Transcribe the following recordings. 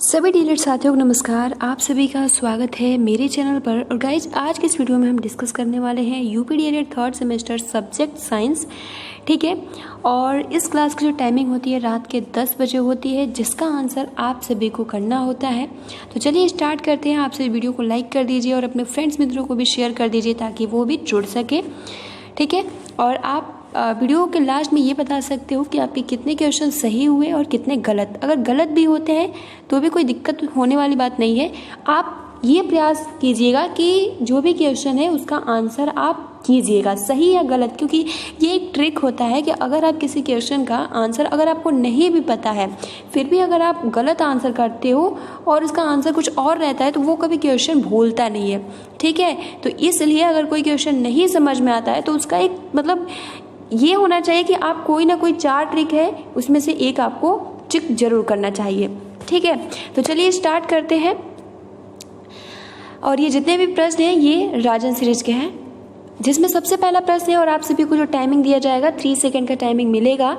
सभी डीलर साथियों को नमस्कार। आप सभी का स्वागत है मेरे चैनल पर। और गाइज आज के इस वीडियो में हम डिस्कस करने वाले हैं UP DElEd third semester subject science, ठीक है। और इस क्लास की जो टाइमिंग होती है रात के 10 बजे होती है, जिसका आंसर आप सभी को करना होता है। तो चलिए स्टार्ट करते हैं। आप सभी वीडियो को लाइक कर दीजिए और अपने फ्रेंड्स मित्रों को भी शेयर कर दीजिए ताकि वो भी जुड़ सके, ठीक है। और आप वीडियो के लास्ट में ये बता सकते हो कि आपके कितने क्वेश्चन सही हुए और कितने गलत। अगर गलत भी होते हैं तो भी कोई दिक्कत होने वाली बात नहीं है। आप ये प्रयास कीजिएगा कि जो भी क्वेश्चन है उसका आंसर आप कीजिएगा, सही या गलत, क्योंकि ये एक ट्रिक होता है कि अगर आप किसी क्वेश्चन का आंसर अगर आपको नहीं भी पता है, फिर भी अगर आप गलत आंसर करते हो और उसका आंसर कुछ और रहता है तो वो कभी क्वेश्चन भूलता नहीं है, ठीक है। तो इसलिए अगर कोई क्वेश्चन नहीं समझ में आता है तो उसका एक मतलब ये होना चाहिए कि आप कोई ना कोई 4 ट्रिक है उसमें से एक आपको चेक जरूर करना चाहिए, ठीक है। तो चलिए स्टार्ट करते हैं। और ये जितने भी प्रश्न हैं ये राजन सीरीज के हैं, जिसमें सबसे पहला प्रश्न है और आप सभी को जो टाइमिंग दिया जाएगा 3 सेकंड का टाइमिंग मिलेगा।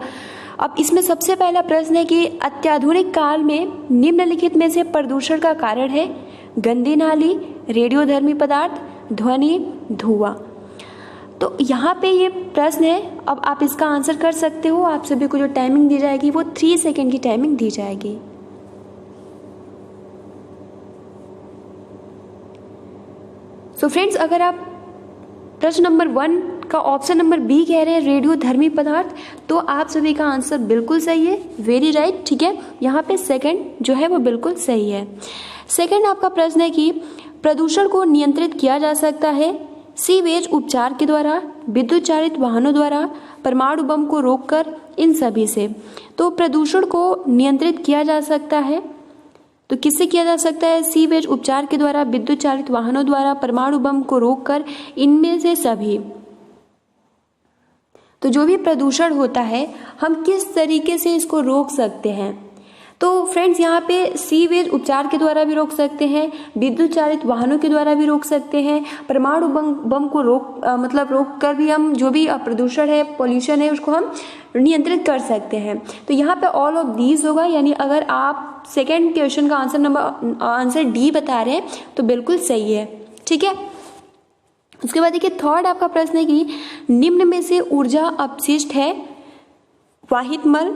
अब इसमें सबसे पहला प्रश्न है कि अत्याधुनिक काल में निम्नलिखित में से प्रदूषण का कारण है गंदी नाली, रेडियोधर्मी पदार्थ, ध्वनि, धुआं। तो यहाँ पे ये प्रश्न है। अब आप इसका आंसर कर सकते हो। आप सभी को जो टाइमिंग दी जाएगी वो 3 सेकंड की टाइमिंग दी जाएगी। सो फ्रेंड्स, अगर आप प्रश्न नंबर 1 का ऑप्शन नंबर बी कह रहे हैं रेडियोधर्मी पदार्थ, तो आप सभी का आंसर बिल्कुल सही है, वेरी राइट, ठीक है। यहाँ पे सेकंड जो है वो बिल्कुल सही है। सेकंड आपका प्रश्न है कि प्रदूषण को नियंत्रित किया जा सकता है सीवेज उपचार के द्वारा, विद्युत चालित वाहनों द्वारा, परमाणु बम को रोककर, इन सभी से। तो प्रदूषण को नियंत्रित किया जा सकता है तो किससे किया जा सकता है? सीवेज उपचार के द्वारा, विद्युत चालित वाहनों द्वारा, परमाणु बम को रोककर, इनमें से सभी। तो जो भी प्रदूषण होता है हम किस तरीके से इसको रोक सकते हैं? तो फ्रेंड्स यहाँ पे सीवेज उपचार के द्वारा भी रोक सकते हैं, विद्युत चालित वाहनों के द्वारा भी रोक सकते हैं, परमाणु बम को रोक कर भी हम जो भी प्रदूषण है, पोल्यूशन है, उसको हम नियंत्रित कर सकते हैं। तो यहाँ पे ऑल ऑफ दीज होगा, यानी अगर आप सेकेंड क्वेश्चन का आंसर डी बता रहे हैं तो बिल्कुल सही है, ठीक है। उसके बाद देखिए थर्ड आपका प्रश्न है कि निम्न में से ऊर्जा अपशिष्ट है वाहितमल,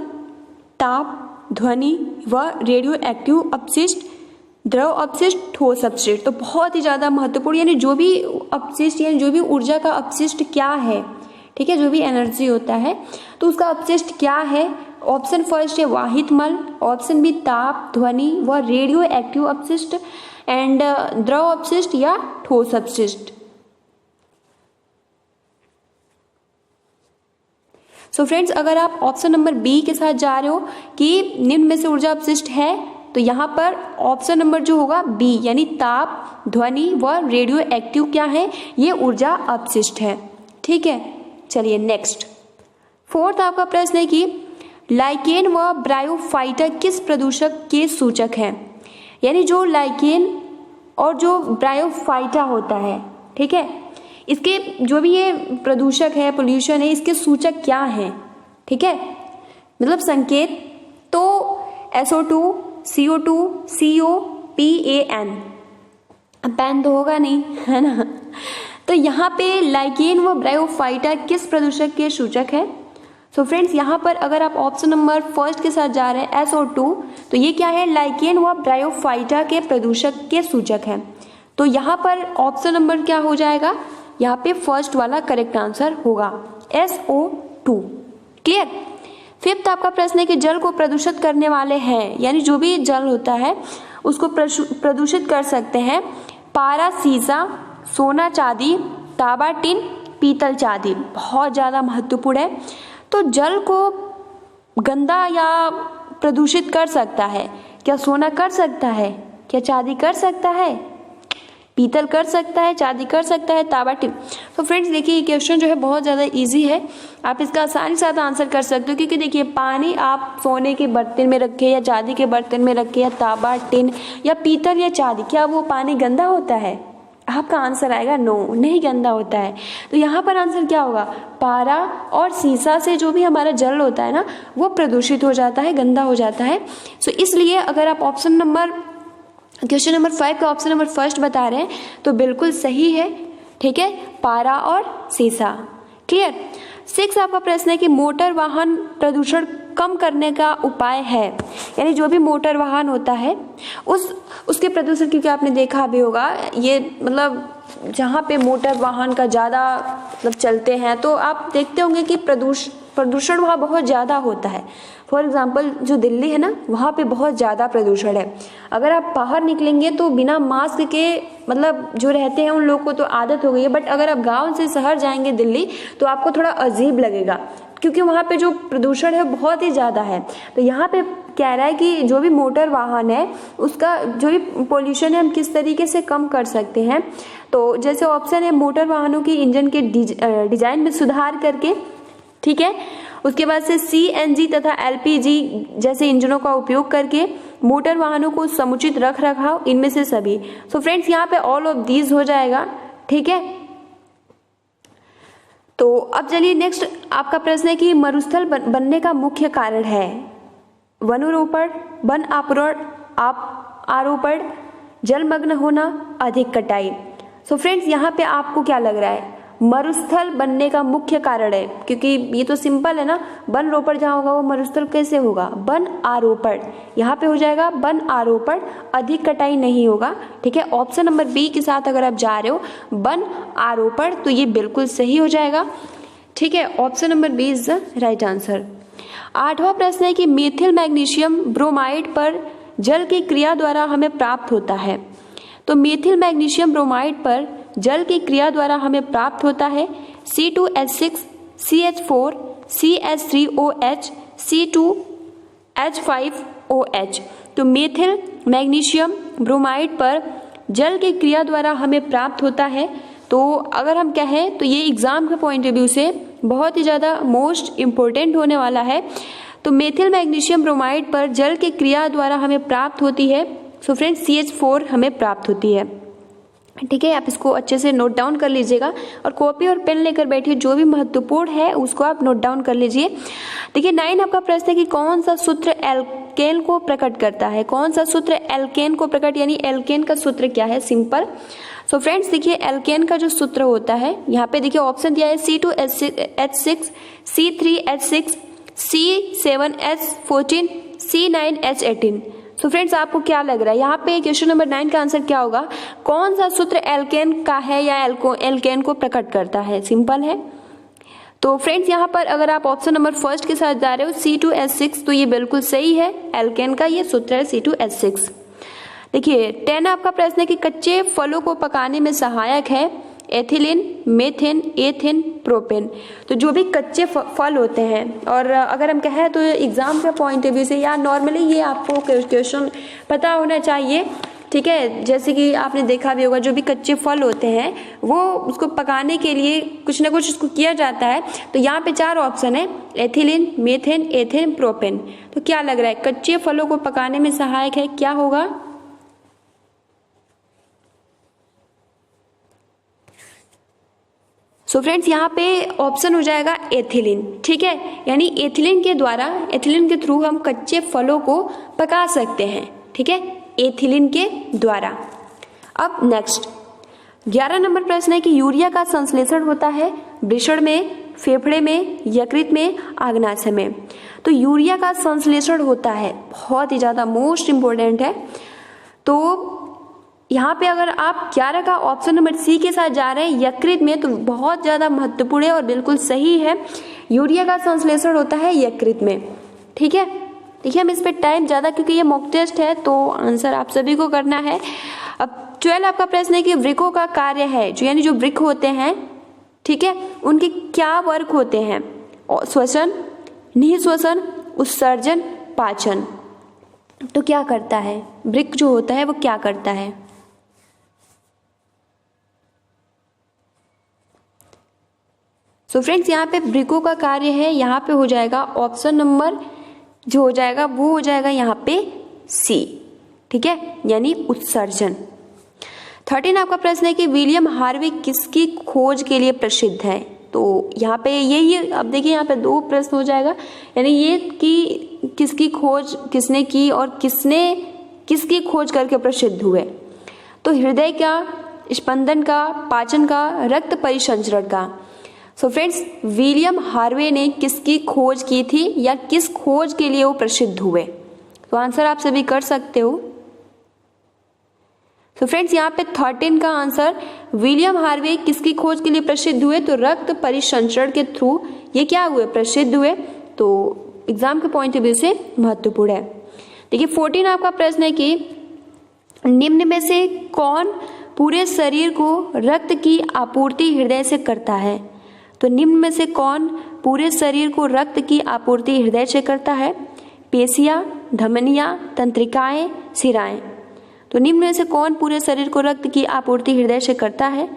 ताप, ध्वनि व रेडियो एक्टिव अपशिष्ट, द्रव अपशिष्ट, ठोस अपशिष्ट। तो बहुत ही ज्यादा महत्वपूर्ण, यानी जो भी अपशिष्ट यानी जो भी ऊर्जा का अपशिष्ट क्या है, ठीक है, जो भी एनर्जी होता है तो उसका अपशिष्ट क्या है। ऑप्शन फर्स्ट है वाहितमल, ऑप्शन बी ताप, ध्वनि व रेडियो एक्टिव अपशिष्ट, एंड द्रव अपशिष्ट या ठोस अपशिष्ट। सो फ्रेंड्स, अगर आप ऑप्शन नंबर बी के साथ जा रहे हो कि निम्न में से ऊर्जा अपशिष्ट है, तो यहाँ पर ऑप्शन नंबर जो होगा बी, यानी ताप, ध्वनि व रेडियो एक्टिव क्या है? ये ऊर्जा अपशिष्ट है, ठीक है। चलिए नेक्स्ट फोर्थ आपका प्रश्न है कि लाइकेन व ब्रायोफाइटा किस प्रदूषक के सूचक हैं? यानी जो लाइकेन और जो ब्रायोफाइटा होता है, ठीक है, इसके जो भी ये प्रदूषक है, पोल्यूशन है, इसके सूचक क्या हैं, ठीक है, मतलब संकेत। तो SO2, CO2, CO, PAN। अब पैन तो होगा नहीं, है ना। तो यहाँ पे लाइकेन व ब्रायोफाइटा किस प्रदूषक के सूचक है? सो फ्रेंड्स, यहाँ पर अगर आप ऑप्शन नंबर फर्स्ट के साथ जा रहे हैं SO2, तो ये क्या है? लाइकेन व ब्रायोफाइटा के प्रदूषक के सूचक है। तो यहाँ पर ऑप्शन नंबर क्या हो जाएगा? यहाँ पे फर्स्ट वाला करेक्ट आंसर होगा SO2, क्लियर। फिफ्थ आपका प्रश्न है कि जल को प्रदूषित करने वाले हैं, यानी जो भी जल होता है उसको प्रदूषित कर सकते हैं पारा, सीसा, सोना, चांदी, तांबा, टिन, पीतल, चांदी। बहुत ज्यादा महत्वपूर्ण है। तो जल को गंदा या प्रदूषित कर सकता है क्या? सोना कर सकता है क्या? चांदी कर सकता है? पीतल कर सकता है? चांदी कर सकता है? तांबा, टिन। तो फ्रेंड्स देखिए ये क्वेश्चन जो है बहुत ज़्यादा इजी है, आप इसका आसानी से साथ आंसर कर सकते हो, क्योंकि देखिए पानी आप सोने के बर्तन में रखे या चांदी के बर्तन में रखे या तांबा, टिन या पीतल या चांदी, क्या वो पानी गंदा होता है? आपका आंसर आएगा नो, नहीं गंदा होता है। तो यहाँ पर आंसर क्या होगा, पारा और सीसा से जो भी हमारा जल होता है ना वो प्रदूषित हो जाता है, गंदा हो जाता है। सो इसलिए अगर आप क्वेश्चन नंबर 5 का ऑप्शन नंबर फर्स्ट बता रहे हैं तो बिल्कुल सही है, ठीक है, पारा और सीसा। क्लियर। 6 आपका प्रश्न है कि मोटर वाहन प्रदूषण कम करने का उपाय है, यानी जो भी मोटर वाहन होता है उसके प्रदूषण, क्योंकि आपने देखा भी होगा ये मतलब जहाँ पे मोटर वाहन का ज़्यादा मतलब चलते हैं तो आप देखते होंगे कि प्रदूषण वहाँ बहुत ज़्यादा होता है। फॉर एग्जाम्पल जो दिल्ली है ना वहाँ पे बहुत ज़्यादा प्रदूषण है। अगर आप बाहर निकलेंगे तो बिना मास्क के मतलब जो रहते हैं उन लोगों को तो आदत हो गई है, बट अगर आप गांव से शहर जाएंगे दिल्ली तो आपको थोड़ा अजीब लगेगा क्योंकि वहाँ पे जो प्रदूषण है बहुत ही ज़्यादा है। तो यहाँ पे कह रहा है कि जो भी मोटर वाहन है उसका जो भी पोल्यूशन है हम किस तरीके से कम कर सकते हैं। तो जैसे ऑप्शन है मोटर वाहनों की इंजन के डिजाइन में सुधार करके, ठीक है, उसके बाद से CNG तथा LPG जैसे इंजनों का उपयोग करके, मोटर वाहनों को समुचित रख रखाव, इनमें से सभी। सो फ्रेंड्स यहाँ पे ऑल ऑफ दीज हो जाएगा, ठीक है। तो अब चलिए नेक्स्ट आपका प्रश्न है कि मरुस्थल बनने का मुख्य कारण है वनारोपण, वन आरोपण, जलमग्न होना, अधिक कटाई। सो फ्रेंड्स यहाँ पे आपको क्या लग रहा है, मरुस्थल बनने का मुख्य कारण है, क्योंकि ये तो सिंपल है ना, वन रोपण जहाँ होगा वो मरुस्थल कैसे होगा, वन आरोपण, यहाँ पे हो जाएगा वन आरोपण, अधिक कटाई नहीं होगा, ठीक है। ऑप्शन नंबर बी के साथ अगर आप जा रहे हो वन आरोपण तो ये बिल्कुल सही हो जाएगा, ठीक है। Option number B is the right answer. 8वां प्रश्न है कि मेथिल मैग्नीशियम ब्रोमाइड पर जल की क्रिया द्वारा हमें प्राप्त होता है। तो मेथिल मैग्नीशियम ब्रोमाइड पर जल की क्रिया द्वारा हमें प्राप्त होता है C2H6, CH4, CH3OH, C2H5OH। तो मेथिल मैग्नीशियम ब्रोमाइड पर जल की क्रिया द्वारा हमें प्राप्त होता है। तो अगर हम कहें तो ये एग्जाम के पॉइंट ऑफ व्यू से बहुत ही ज़्यादा मोस्ट इम्पोर्टेंट होने वाला है। तो मेथिल मैग्नीशियम ब्रोमाइड पर जल की क्रिया द्वारा हमें प्राप्त होती है, सो फ्रेंड्स CH4 हमें प्राप्त होती है, ठीक है। आप इसको अच्छे से नोट डाउन कर लीजिएगा और कॉपी और पेन लेकर बैठिए, जो भी महत्वपूर्ण है उसको आप नोट डाउन कर लीजिए। देखिए 9 आपका प्रश्न है कि कौन सा सूत्र एल्केन को प्रकट करता है, कौन सा सूत्र एल्केन को प्रकट, यानी एल्केन का सूत्र क्या है, सिंपल। सो फ्रेंड्स देखिए एल्केन का जो सूत्र होता है यहाँ पे देखिए ऑप्शन दिया है C2H6, C3H6, C7H14, C9H18। So friends आपको क्या लग रहा है यहाँ पे क्वेश्चन नंबर 9 का आंसर क्या होगा, कौन सा सूत्र एल्केन का है या एल्केन को प्रकट करता है, सिंपल है। तो फ्रेंड्स यहाँ पर अगर आप ऑप्शन नंबर फर्स्ट के साथ जा रहे हो C2H6 तो ये बिल्कुल सही है, एल्केन का ये सूत्र है C2H6। देखिए 10 आपका प्रश्न है कि कच्चे फलों को पकाने में सहायक है एथिलीन, मेथेन, एथेन, प्रोपेन। तो जो भी कच्चे फल होते हैं, और अगर हम कहें तो एग्जाम के पॉइंट ऑफ व्यू से या नॉर्मली ये आपको क्वेश्चन पता होना चाहिए, ठीक है। जैसे कि आपने देखा भी होगा जो भी कच्चे फल होते हैं वो उसको पकाने के लिए कुछ ना कुछ उसको किया जाता है। तो यहाँ पे 4 ऑप्शन है, एथिलीन, मेथेन, एथेन, प्रोपेन। तो क्या लग रहा है कच्चे फलों को पकाने में सहायक है, क्या होगा, सो फ्रेंड्स यहाँ पे ऑप्शन हो जाएगा एथिलीन, ठीक है। यानी एथिलीन के थ्रू हम कच्चे फलों को पका सकते हैं, ठीक है, एथिलीन के द्वारा। अब नेक्स्ट 11 नंबर प्रश्न है कि यूरिया का संश्लेषण होता है वृषण में, फेफड़े में, यकृत में, आग्नाशय में। तो यूरिया का संश्लेषण होता है, बहुत ही ज्यादा मोस्ट इंपोर्टेंट है। तो यहाँ पे अगर आप 11 का ऑप्शन नंबर सी के साथ जा रहे हैं यकृत में, तो बहुत ज्यादा महत्वपूर्ण है और बिल्कुल सही है, यूरिया का संश्लेषण होता है यकृत में, ठीक है। देखिए हम इस पे टाइम ज्यादा, क्योंकि ये मॉक टेस्ट है तो आंसर आप सभी को करना है। अब 12 आपका प्रश्न है कि वृक्कों का कार्य है, जो यानी जो वृक्क होते हैं, ठीक है, उनके क्या वर्क होते हैं, श्वसन, निःश्वसन, उत्सर्जन, पाचन। तो क्या करता है वृक्क जो होता है वो क्या करता है, सो फ्रेंड्स यहाँ पे वृक्कों का कार्य है, यहाँ पे हो जाएगा ऑप्शन नंबर जो हो जाएगा वो हो जाएगा यहाँ पे सी, ठीक है, यानी उत्सर्जन। 13 आपका प्रश्न है कि विलियम हार्वे किसकी खोज के लिए प्रसिद्ध है। तो यहाँ पे यही, अब देखिए यहाँ पे 2 प्रश्न हो जाएगा, यानी ये कि किसकी खोज किसने की और किसने किसकी खोज करके प्रसिद्ध हुए। तो हृदय का, स्पंदन का, पाचन का, रक्त परिसंचरण का। सो फ्रेंड्स, विलियम हार्वे ने किसकी खोज की थी या किस खोज के लिए वो प्रसिद्ध हुए। तो आंसर आप सभी कर सकते हो। तो फ्रेंड्स, यहाँ पे 13 का आंसर विलियम हार्वे किसकी खोज के लिए प्रसिद्ध हुए, तो रक्त परिसंचरण के थ्रू ये क्या हुए, प्रसिद्ध हुए। तो एग्जाम के पॉइंट ऑफ व्यू से महत्वपूर्ण है। देखिए 14 आपका प्रश्न है कि निम्न में से कौन पूरे शरीर को रक्त की आपूर्ति हृदय से करता है। तो निम्न में से कौन पूरे शरीर को रक्त की आपूर्ति हृदय से करता है। पेशियां, धमनियां, तंत्रिकाएं, शिराएं। तो निम्न में से कौन पूरे शरीर को रक्त की आपूर्ति हृदय से करता है।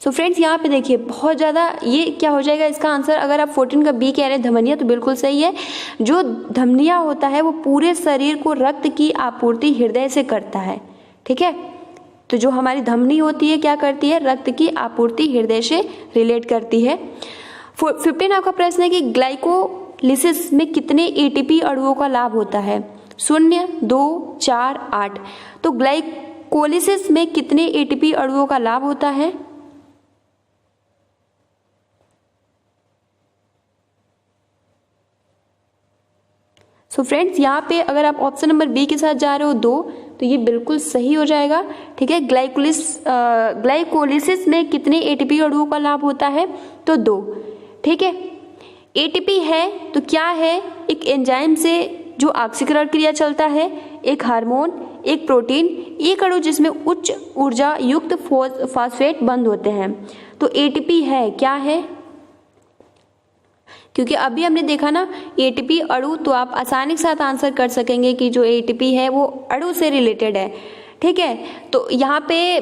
सो फ्रेंड्स, यहाँ पे देखिए बहुत ज़्यादा ये क्या हो जाएगा इसका आंसर, अगर आप 14 का बी कह रहे हैं धमनियाँ, तो बिल्कुल सही है। जो धमनियाँ होता है वो पूरे शरीर को रक्त की आपूर्ति हृदय से करता है, ठीक है। तो जो हमारी धमनी होती है क्या करती है, रक्त की आपूर्ति हृदय से रिलेट करती है। 15 आपका प्रश्न है कि ग्लाइकोलिसिस में कितने एटीपी अणुओं का लाभ होता है। 0, 2, 4, 8। तो ग्लाइकोलिसिस में कितने एटीपी अणुओं का लाभ होता है। सो फ्रेंड्स, यहाँ पे अगर आप ऑप्शन नंबर बी के साथ जा रहे हो 2, तो ये बिल्कुल सही हो जाएगा, ठीक है। ग्लाइकोलिसिस में कितने एटीपी अणुओं का लाभ होता है, तो 2, ठीक है। एटीपी है तो क्या है, एक एंजाइम से जो ऑक्सीकरण क्रिया चलता है, एक हार्मोन, एक प्रोटीन, एक अणु जिसमें उच्च ऊर्जा युक्त फॉस्फेट बंध होते हैं। तो एटीपी है, क्या है, क्योंकि अभी हमने देखा ना एटीपी अणु, तो आप आसानी के साथ आंसर कर सकेंगे कि जो एटीपी है वो अणु से रिलेटेड है, ठीक है। तो यहाँ पे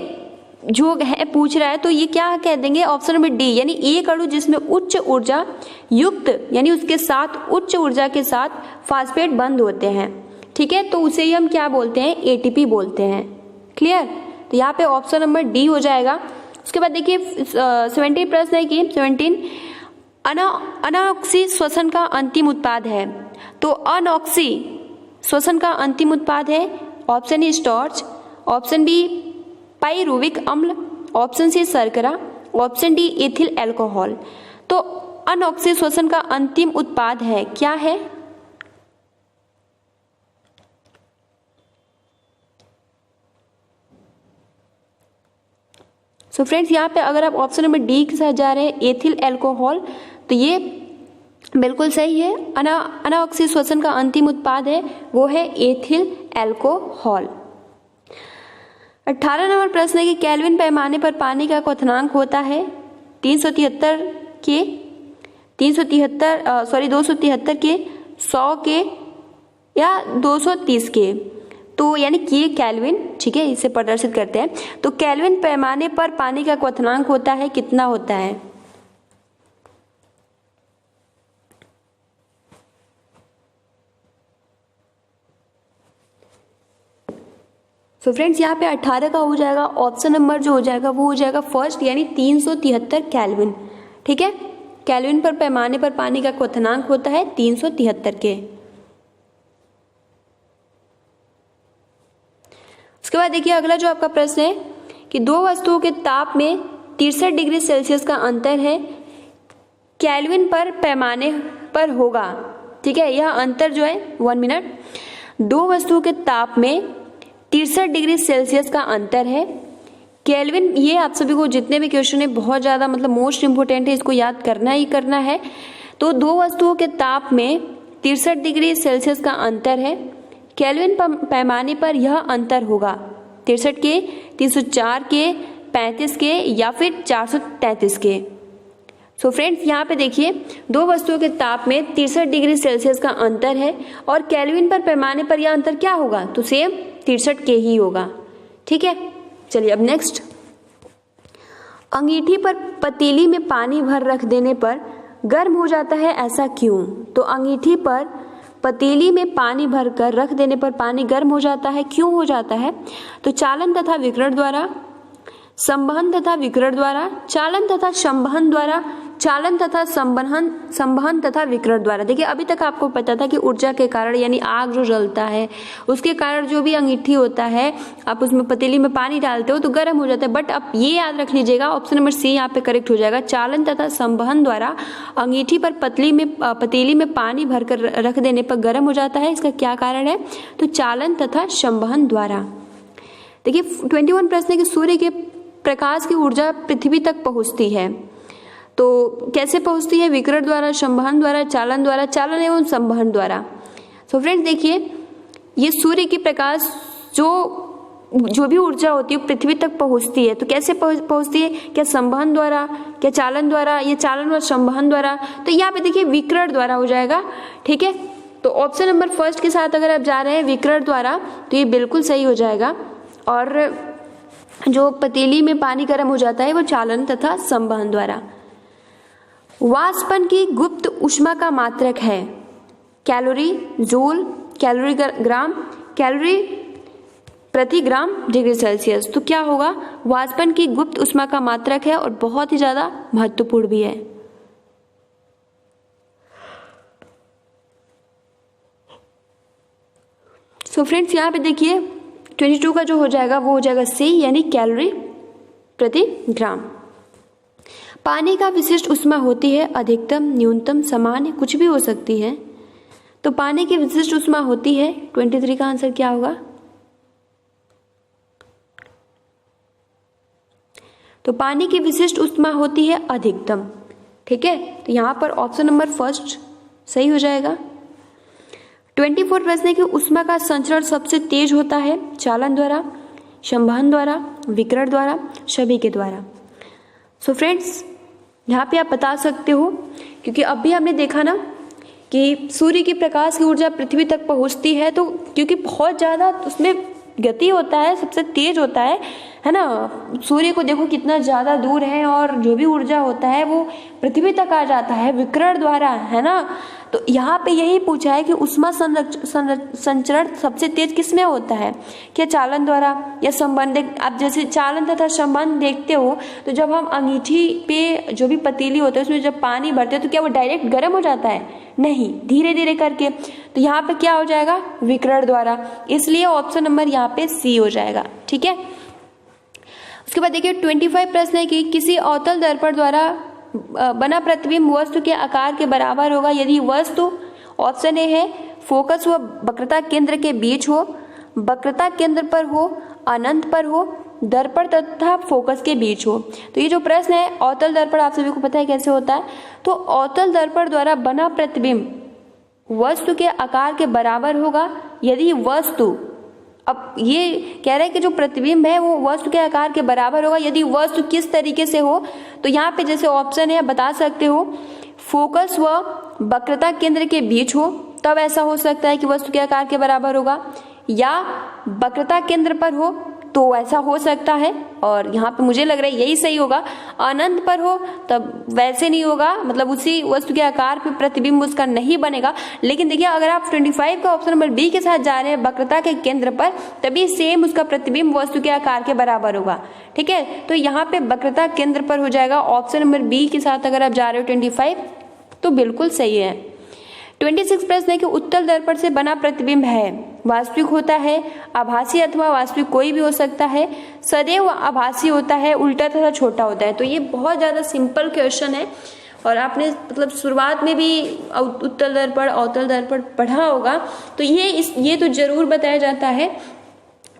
जो है पूछ रहा है, तो ये क्या कह देंगे, ऑप्शन नंबर डी, यानी एक अणु जिसमें उच्च ऊर्जा युक्त, यानी उसके साथ उच्च ऊर्जा के साथ फॉस्फेट बंध होते हैं, ठीक है। तो उसे ही हम क्या बोलते हैं, एटीपी बोलते हैं। क्लियर। तो यहाँ पे ऑप्शन नंबर डी हो जाएगा। उसके बाद देखिए 17 प्रश्न है कि 17 अनऑक्सी श्वसन का अंतिम उत्पाद है। तो अनऑक्सी श्वसन का अंतिम उत्पाद है, option A starch, option B pyruvic अम्ल, ऑप्शन सी शर्करा, ऑप्शन डी एथिल अल्कोहल। तो अनऑक्सी श्वसन का अंतिम उत्पाद है, क्या है। सो फ्रेंड्स, यहाँ पे अगर आप ऑप्शन नंबर डी के साथ जा रहे हैं एथिल अल्कोहल, तो ये बिल्कुल सही है। अनऑक्सी श्वसन का अंतिम उत्पाद है वो है एथिल अल्कोहल। 18 नंबर प्रश्न है कि केल्विन पैमाने पर पानी का क्वथनांक होता है 273 के 100 के या 230 के। तो यानी कि केल्विन, ठीक है, इसे प्रदर्शित करते हैं। तो केल्विन पैमाने पर पानी का क्वथनांक होता है, कितना होता है। सो फ्रेंड्स, यहाँ पे 18 का हो जाएगा, ऑप्शन नंबर जो हो जाएगा वो हो जाएगा फर्स्ट, यानी 373 केल्विन, ठीक है। केल्विन पर पैमाने पर पानी का क्वथनांक होता है 373 के। उसके बाद देखिए अगला जो आपका प्रश्न है कि दो वस्तुओं के ताप में 63 डिग्री सेल्सियस का अंतर है, केल्विन पर पैमाने पर होगा, ठीक है। यह अंतर जो है 1 मिनट, दो वस्तुओं के ताप में 63 डिग्री सेल्सियस का अंतर है, केल्विन। ये आप सभी को जितने भी क्वेश्चन है बहुत ज़्यादा मतलब मोस्ट इंपोर्टेंट है, इसको याद करना ही करना है। तो दो वस्तुओं के ताप में 63 डिग्री सेल्सियस का अंतर है, केल्विन पैमाने पर यह अंतर होगा 63 के, 304 के, 35 के या फिर 433 के। सो फ्रेंड्स, यहाँ पे देखिए दो वस्तुओं के ताप में 63 डिग्री सेल्सियस का अंतर है और केल्विन पर पैमाने पर यह अंतर क्या होगा, तो सेम 63 के ही होगा, ठीक है। चलिए अब नेक्स्ट, अंगीठी पर पतीली में पानी भर रख देने पर गर्म हो जाता है, ऐसा क्यों। तो अंगीठी पर पतीली में पानी भरकर रख देने पर पानी गर्म हो जाता है, क्यों हो जाता है? तो चालन तथा विकिरण द्वारा, संवहन तथा विकिरण द्वारा, चालन तथा संवहन द्वारा, चालन तथा संवहन तथा विकिरण द्वारा। देखिए अभी तक आपको पता था कि ऊर्जा के कारण यानी आग जो जलता है उसके कारण जो भी अंगीठी होता है, आप उसमें पतीली में पानी डालते हो तो गर्म हो जाता है, बट अब ये याद रख लीजिएगा ऑप्शन नंबर सी यहाँ पे करेक्ट हो जाएगा। चालन तथा संवहन द्वारा अंगीठी पर पतीली में पानी भरकर रख देने पर गर्म हो जाता है, इसका क्या कारण है? तो चालन तथा संवहन द्वारा। देखिए 21 प्रश्न है कि सूर्य के प्रकाश की ऊर्जा पृथ्वी तक पहुंचती है, तो कैसे पहुंचती है? विकिरण द्वारा, संवहन द्वारा, चालन द्वारा, चालन एवं संवहन द्वारा। सो फ्रेंड्स देखिए ये सूर्य की प्रकाश जो भी ऊर्जा होती है पृथ्वी तक पहुंचती है, तो कैसे पहुंचती है? क्या संवहन द्वारा, क्या चालन द्वारा, या चालन और संवहन द्वारा? तो यहाँ पे देखिए विकिरण द्वारा हो जाएगा, ठीक है। तो ऑप्शन नंबर फर्स्ट के साथ अगर आप जा रहे हैं विकिरण द्वारा तो ये बिल्कुल सही हो जाएगा। और जो पतीली में पानी गर्म हो जाता है वो चालन तथा संवहन द्वारा। वाष्पन की गुप्त ऊष्मा का मात्रक है कैलोरी, जूल, कैलोरी ग्राम, कैलोरी प्रति ग्राम डिग्री सेल्सियस। तो क्या होगा? वाष्पन की गुप्त ऊष्मा का मात्रक है और बहुत ही ज्यादा महत्वपूर्ण भी है। सो फ्रेंड्स यहाँ पे देखिए 22 का जो हो जाएगा वो हो जाएगा सी यानी कैलोरी प्रति ग्राम। पानी का विशिष्ट ऊष्मा होती है अधिकतम, न्यूनतम, सामान्य, कुछ भी हो सकती है। तो पानी की विशिष्ट ऊष्मा होती है 23 का आंसर क्या होगा? तो पानी की विशिष्ट ऊष्मा होती है अधिकतम, ठीक है। तो यहाँ पर ऑप्शन नंबर फर्स्ट सही हो जाएगा। 24 प्रश्न है कि ऊष्मा का संचरण सबसे तेज होता है चालन द्वारा, संवहन द्वारा, विकिरण द्वारा, सभी के द्वारा। सो फ्रेंड्स यहाँ पे आप बता सकते हो, क्योंकि अभी हमने देखा ना कि सूर्य की प्रकाश की ऊर्जा पृथ्वी तक पहुँचती है, तो क्योंकि बहुत ज़्यादा उसमें गति होता है, सबसे तेज होता है ना। सूर्य को देखो कितना ज़्यादा दूर है और जो भी ऊर्जा होता है वो पृथ्वी तक आ जाता है विकिरण द्वारा, है ना। तो यहाँ पे यही पूछा है कि ऊष्मा संचरण सबसे तेज किस में होता है? क्या चालन द्वारा या संवहन? आप जैसे चालन तथा संवहन देखते हो तो जब हम अंगीठी पे जो भी पतीली होता है उसमें जब पानी भरते हैं तो क्या वो डायरेक्ट गर्म हो जाता है? नहीं, धीरे धीरे करके। तो यहाँ पे क्या हो जाएगा? विकिरण द्वारा। इसलिए ऑप्शन नंबर यहाँ पे सी हो जाएगा, ठीक है। उसके बाद देखिए 25 प्रश्न है कि किसी अवतल दर्पण द्वारा बना प्रतिबिंब वस्तु के आकार के बराबर होगा यदि वस्तु, ऑप्शन ए है फोकस व वक्रता केंद्र के बीच हो, वक्रता केंद्र पर हो, अनंत पर हो, दर्पण तथा फोकस के बीच हो। तो ये जो प्रश्न है अवतल दर्पण आप सभी को पता है कैसे होता है। तो अवतल दर्पण द्वारा बना प्रतिबिंब वस्तु के आकार के बराबर होगा यदि वस्तु, अब ये कह रहा है कि जो प्रतिबिंब है वो वस्तु के आकार के बराबर होगा यदि वस्तु किस तरीके से हो। तो यहाँ पे जैसे ऑप्शन है बता सकते हो फोकस व वक्रता केंद्र के बीच हो, तब ऐसा हो सकता है कि वस्तु के आकार के बराबर होगा, या वक्रता केंद्र पर हो तो ऐसा हो सकता है, और यहाँ पे मुझे लग रहा है यही सही होगा। अनंत पर हो तब वैसे नहीं होगा, मतलब उसी वस्तु के आकार पे प्रतिबिंब उसका नहीं बनेगा। लेकिन देखिए अगर आप 25 का ऑप्शन नंबर बी के साथ जा रहे हैं वक्रता के केंद्र पर, तभी सेम उसका प्रतिबिंब वस्तु के आकार के बराबर होगा, ठीक है। तो यहाँ पे वक्रता केंद्र पर हो जाएगा ऑप्शन नंबर बी के साथ अगर आप जा रहे हो 25, तो बिल्कुल सही है। 26 प्रश्न है कि उत्तल दर्पण से बना प्रतिबिंब है वास्तविक होता है, आभासी अथवा वास्तविक कोई भी हो सकता है, सदैव आभासी होता है, उल्टा तथा छोटा होता है। तो ये बहुत ज़्यादा सिंपल क्वेश्चन है और आपने मतलब शुरुआत में भी उत्तल दर्पण अवतल दर्पण पढ़ा होगा, तो ये तो जरूर बताया जाता है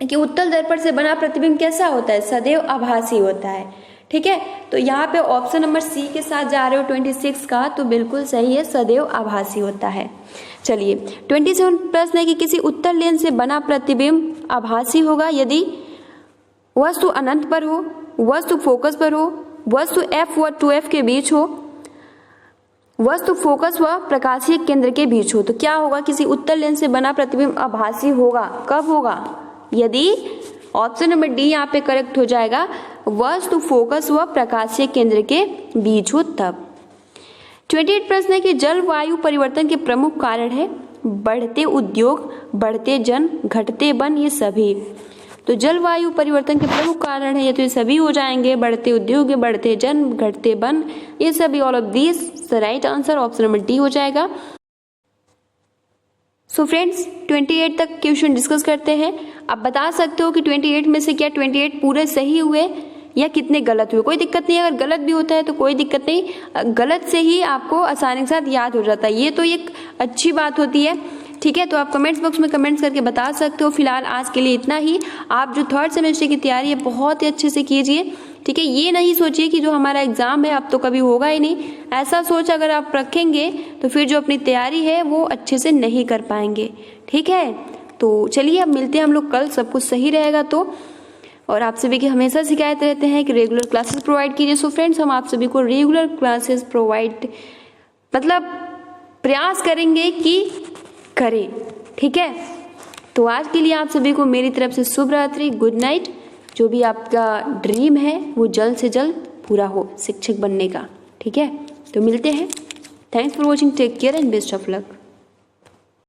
कि उत्तल दर्पण से बना प्रतिबिंब कैसा होता है? सदैव आभासी होता है, ठीक है। तो यहाँ पे ऑप्शन नंबर सी के साथ जा रहे हो 26 का, तो बिल्कुल सही है, सदैव आभासी होता है। चलिए 27 प्रश्न है कि किसी उत्तल लेंस से बना प्रतिबिंब आभासी होगा यदि वस्तु अनंत पर हो, वस्तु फोकस पर हो, वस्तु f व 2f के बीच हो, वस्तु फोकस व प्रकाशीय केंद्र के बीच हो। तो क्या होगा? किसी उत्तल लेंस से बना प्रतिबिंब आभासी होगा, कब होगा? यदि ऑप्शन नंबर डी यहाँ पे करेक्ट हो जाएगा, वस्तु फोकस व प्रकाशीय केंद्र के बीच हो तब। 28 प्रश्न है कि जलवायु परिवर्तन के प्रमुख कारण है बढ़ते उद्योग, बढ़ते जन, घटते वन, ये सभी। तो जलवायु परिवर्तन के प्रमुख कारण है, ये तो ये सभी हो जाएंगे, बढ़ते उद्योग, बढ़ते जन, घटते वन, ये सभी, all of these. Right answer option number D हो जाएगा। सो फ्रेंड्स 28 तक क्वेश्चन डिस्कस करते हैं। आप बता सकते हो कि 28 में से क्या 28 पूरे सही हुए या कितने गलत हुए। कोई दिक्कत नहीं है, अगर गलत भी होता है तो कोई दिक्कत नहीं, गलत से ही आपको आसानी के साथ याद हो जाता है, ये तो एक अच्छी बात होती है। ठीक है, तो आप कमेंट्स बॉक्स में कमेंट्स करके बता सकते हो। फिलहाल आज के लिए इतना ही। आप जो थर्ड सेमेस्टर की तैयारी है बहुत ही अच्छे से कीजिए। ठीक है, ये नहीं सोचिए कि जो हमारा एग्जाम है अब तो कभी होगा ही नहीं, ऐसा सोच अगर आप रखेंगे तो फिर जो अपनी तैयारी है वो अच्छे से नहीं कर पाएंगे। ठीक है, तो चलिए अब मिलते हैं हम लोग कल, सब कुछ सही रहेगा तो। और आप सभी की हमेशा शिकायत रहते हैं कि रेगुलर क्लासेस प्रोवाइड कीजिए। सो फ्रेंड्स हम आप सभी को रेगुलर क्लासेस प्रोवाइड मतलब प्रयास करेंगे कि करें। ठीक है, तो आज के लिए आप सभी को मेरी तरफ से शुभ रात्रि, गुड नाइट। जो भी आपका ड्रीम है वो जल्द से जल्द पूरा हो शिक्षक बनने का। ठीक है, तो मिलते हैं। Thanks for watching, take care and best of luck.